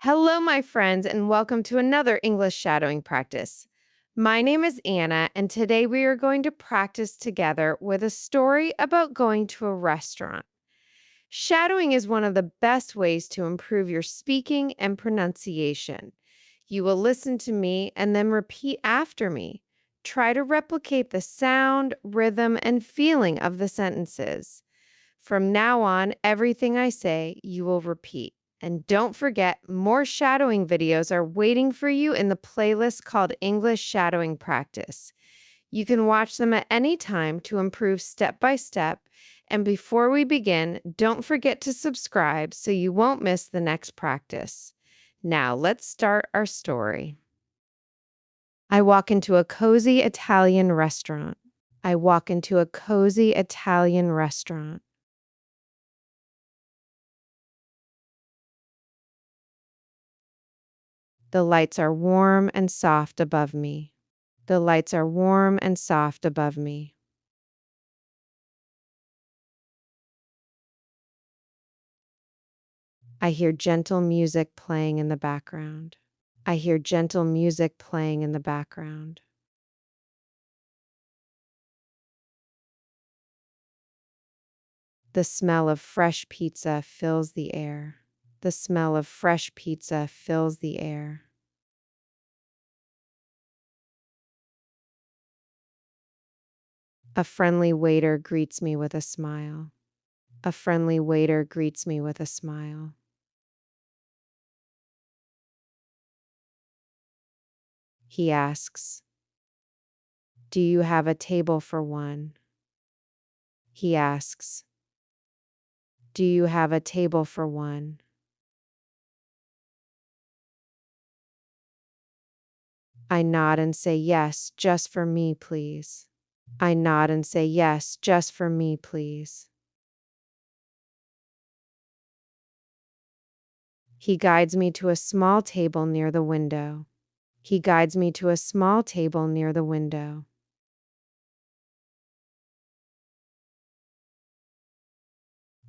Hello, my friends, and welcome to another English shadowing practice. My name is Anna, and today we are going to practice together with a story about going to a restaurant. Shadowing is one of the best ways to improve your speaking and pronunciation. You will listen to me and then repeat after me. Try to replicate the sound, rhythm, and feeling of the sentences. From now on, everything I say, you will repeat. And don't forget, more shadowing videos are waiting for you in the playlist called English Shadowing Practice. You can watch them at any time to improve step by step. And before we begin, don't forget to subscribe so you won't miss the next practice. Now, let's start our story. I walk into a cozy Italian restaurant. I walk into a cozy Italian restaurant. The lights are warm and soft above me. The lights are warm and soft above me. I hear gentle music playing in the background. I hear gentle music playing in the background. The smell of fresh pizza fills the air. The smell of fresh pizza fills the air. A friendly waiter greets me with a smile. A friendly waiter greets me with a smile. He asks, "Do you have a table for one?" He asks, "Do you have a table for one?" I nod and say yes, just for me, please. I nod and say yes, just for me, please. He guides me to a small table near the window. He guides me to a small table near the window.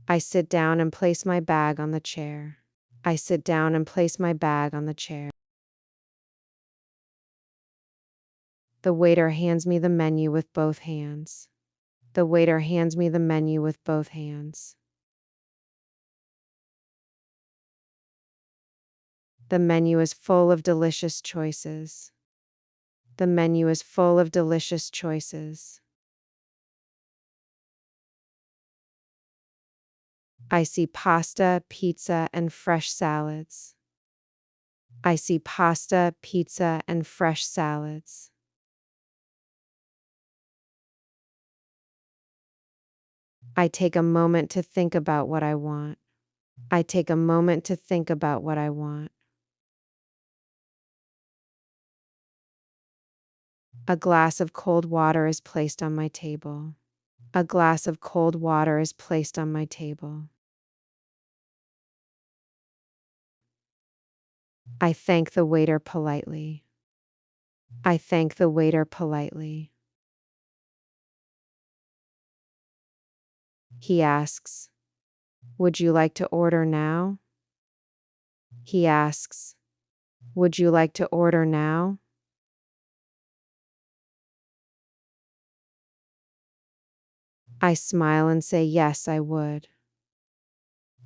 I sit down and place my bag on the chair. I sit down and place my bag on the chair. The waiter hands me the menu with both hands. The waiter hands me the menu with both hands. The menu is full of delicious choices. The menu is full of delicious choices. I see pasta, pizza, and fresh salads. I see pasta, pizza, and fresh salads. I take a moment to think about what I want. I take a moment to think about what I want. A glass of cold water is placed on my table. A glass of cold water is placed on my table. I thank the waiter politely. I thank the waiter politely. He asks, "Would you like to order now?" He asks, "Would you like to order now?" I smile and say yes, I would.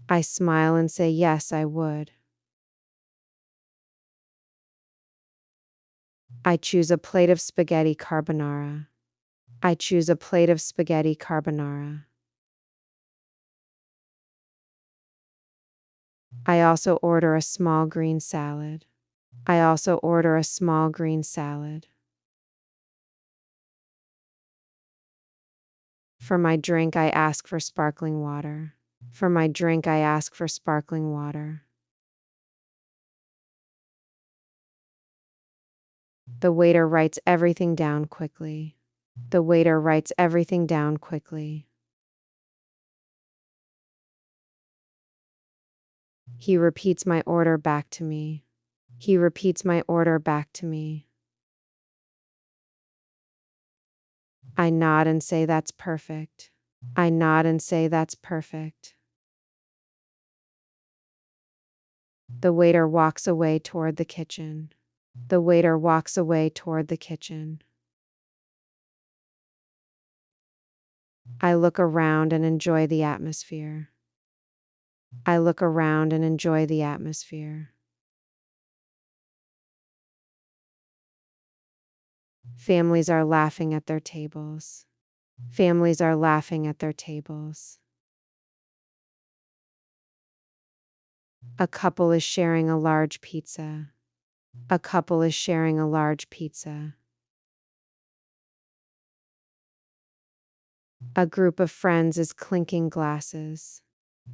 I smile and say yes, I would. I choose a plate of spaghetti carbonara. I choose a plate of spaghetti carbonara. I also order a small green salad. I also order a small green salad. For my drink, I ask for sparkling water. For my drink, I ask for sparkling water. The waiter writes everything down quickly. The waiter writes everything down quickly. He repeats my order back to me. He repeats my order back to me. I nod and say that's perfect. I nod and say that's perfect. The waiter walks away toward the kitchen. The waiter walks away toward the kitchen. I look around and enjoy the atmosphere. I look around and enjoy the atmosphere. Families are laughing at their tables. Families are laughing at their tables. A couple is sharing a large pizza. A couple is sharing a large pizza. A group of friends is clinking glasses.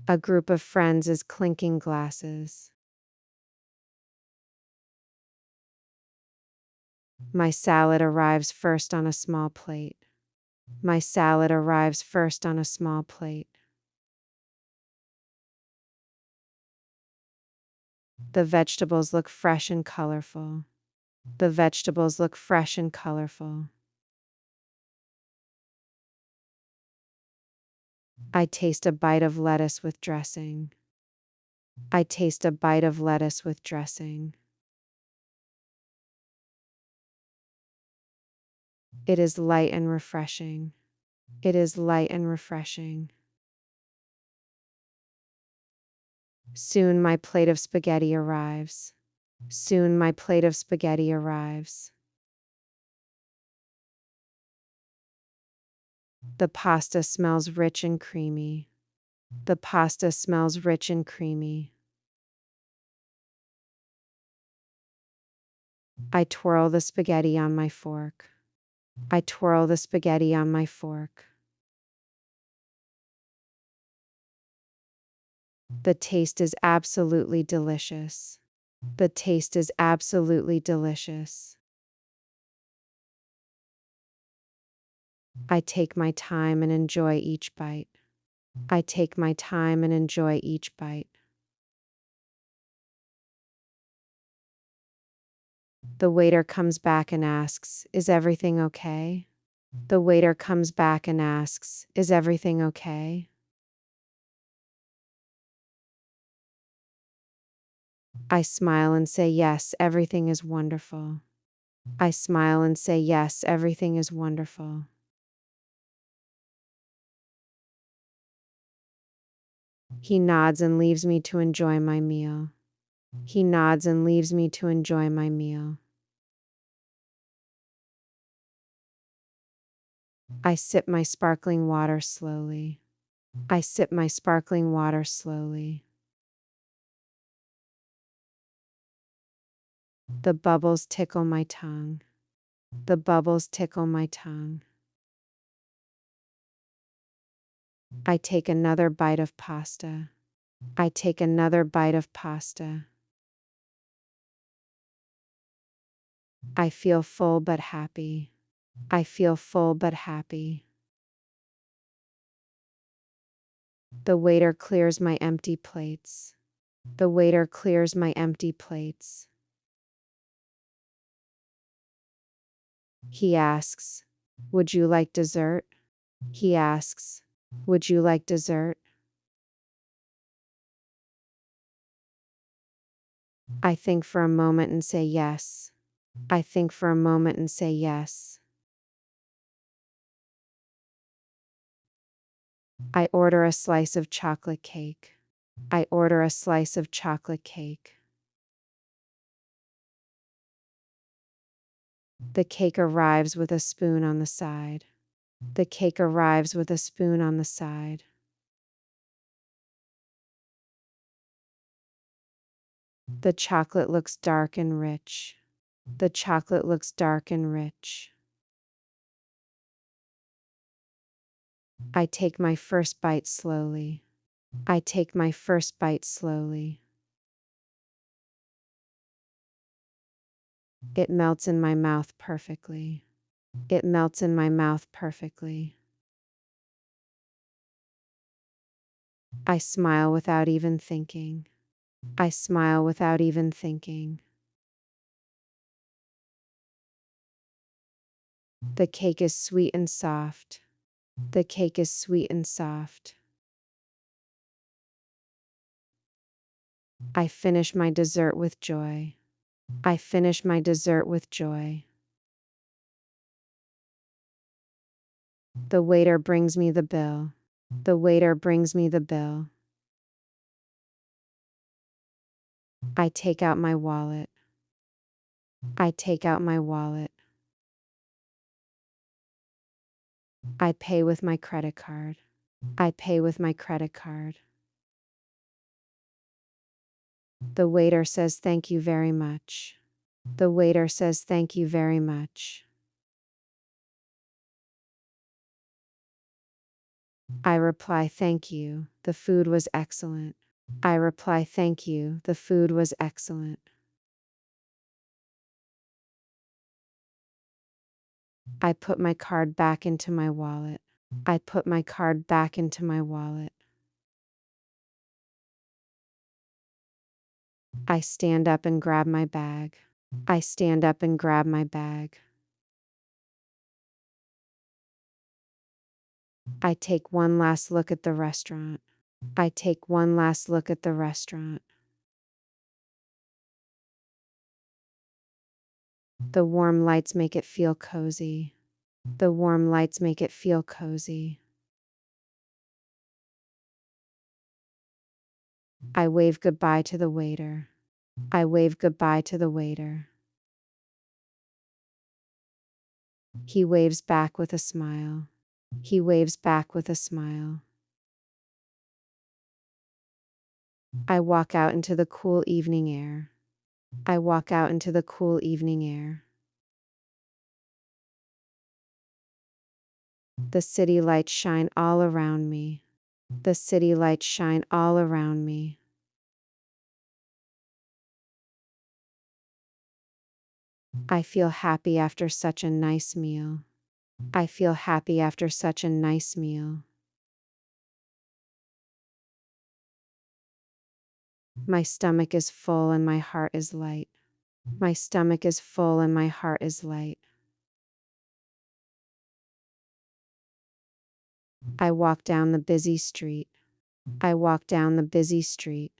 A group of friends is clinking glasses. My salad arrives first on a small plate. My salad arrives first on a small plate. The vegetables look fresh and colorful. The vegetables look fresh and colorful. I taste a bite of lettuce with dressing. I taste a bite of lettuce with dressing. It is light and refreshing. It is light and refreshing. Soon my plate of spaghetti arrives. Soon my plate of spaghetti arrives. The pasta smells rich and creamy. The pasta smells rich and creamy. I twirl the spaghetti on my fork. I twirl the spaghetti on my fork. The taste is absolutely delicious. The taste is absolutely delicious. I take my time and enjoy each bite. I take my time and enjoy each bite. The waiter comes back and asks, "Is everything okay?" The waiter comes back and asks, "Is everything okay?" I smile and say, "Yes, everything is wonderful." I smile and say, "Yes, everything is wonderful." He nods and leaves me to enjoy my meal. He nods and leaves me to enjoy my meal. I sip my sparkling water slowly. I sip my sparkling water slowly. The bubbles tickle my tongue. The bubbles tickle my tongue. I take another bite of pasta. I take another bite of pasta. I feel full but happy. I feel full but happy. The waiter clears my empty plates. The waiter clears my empty plates. He asks, "Would you like dessert?" He asks, "Would you like dessert?" I think for a moment and say yes. I think for a moment and say yes. I order a slice of chocolate cake. I order a slice of chocolate cake. The cake arrives with a spoon on the side. The cake arrives with a spoon on the side. The chocolate looks dark and rich. The chocolate looks dark and rich. I take my first bite slowly. I take my first bite slowly. It melts in my mouth perfectly. It melts in my mouth perfectly. I smile without even thinking. I smile without even thinking. The cake is sweet and soft. The cake is sweet and soft. I finish my dessert with joy. I finish my dessert with joy. The waiter brings me the bill. The waiter brings me the bill. I take out my wallet. I take out my wallet. I pay with my credit card. I pay with my credit card. The waiter says thank you very much. The waiter says thank you very much. I reply thank you. The food was excellent. I reply thank you. The food was excellent. I put my card back into my wallet. I put my card back into my wallet. I stand up and grab my bag. I stand up and grab my bag. I take one last look at the restaurant. I take one last look at the restaurant. The warm lights make it feel cozy. The warm lights make it feel cozy. I wave goodbye to the waiter. I wave goodbye to the waiter. He waves back with a smile. He waves back with a smile. I walk out into the cool evening air. I walk out into the cool evening air. The city lights shine all around me. The city lights shine all around me. I feel happy after such a nice meal. I feel happy after such a nice meal. My stomach is full and my heart is light. My stomach is full and my heart is light. I walk down the busy street. I walk down the busy street.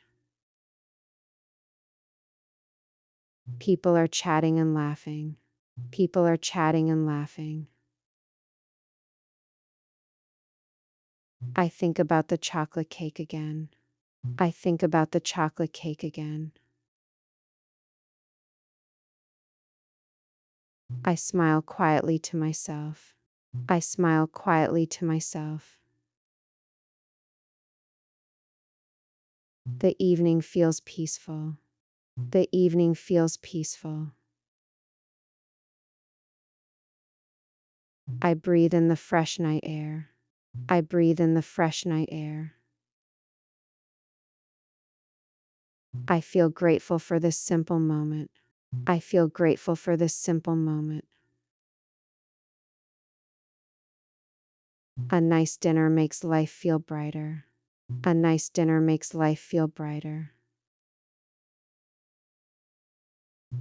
People are chatting and laughing. People are chatting and laughing. I think about the chocolate cake again. I think about the chocolate cake again. I smile quietly to myself. I smile quietly to myself. The evening feels peaceful. The evening feels peaceful. I breathe in the fresh night air. I breathe in the fresh night air. I feel grateful for this simple moment. I feel grateful for this simple moment. A nice dinner makes life feel brighter. A nice dinner makes life feel brighter.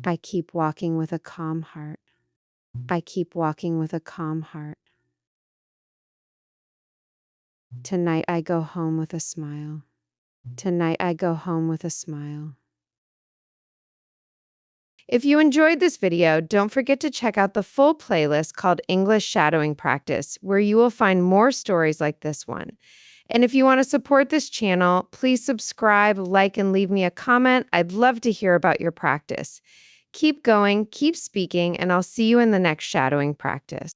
I keep walking with a calm heart. I keep walking with a calm heart. Tonight I go home with a smile. Tonight I go home with a smile. If you enjoyed this video, don't forget to check out the full playlist called English Shadowing Practice, where you will find more stories like this one. And if you want to support this channel, please subscribe, like, and leave me a comment. I'd love to hear about your practice. Keep going, keep speaking, and I'll see you in the next shadowing practice.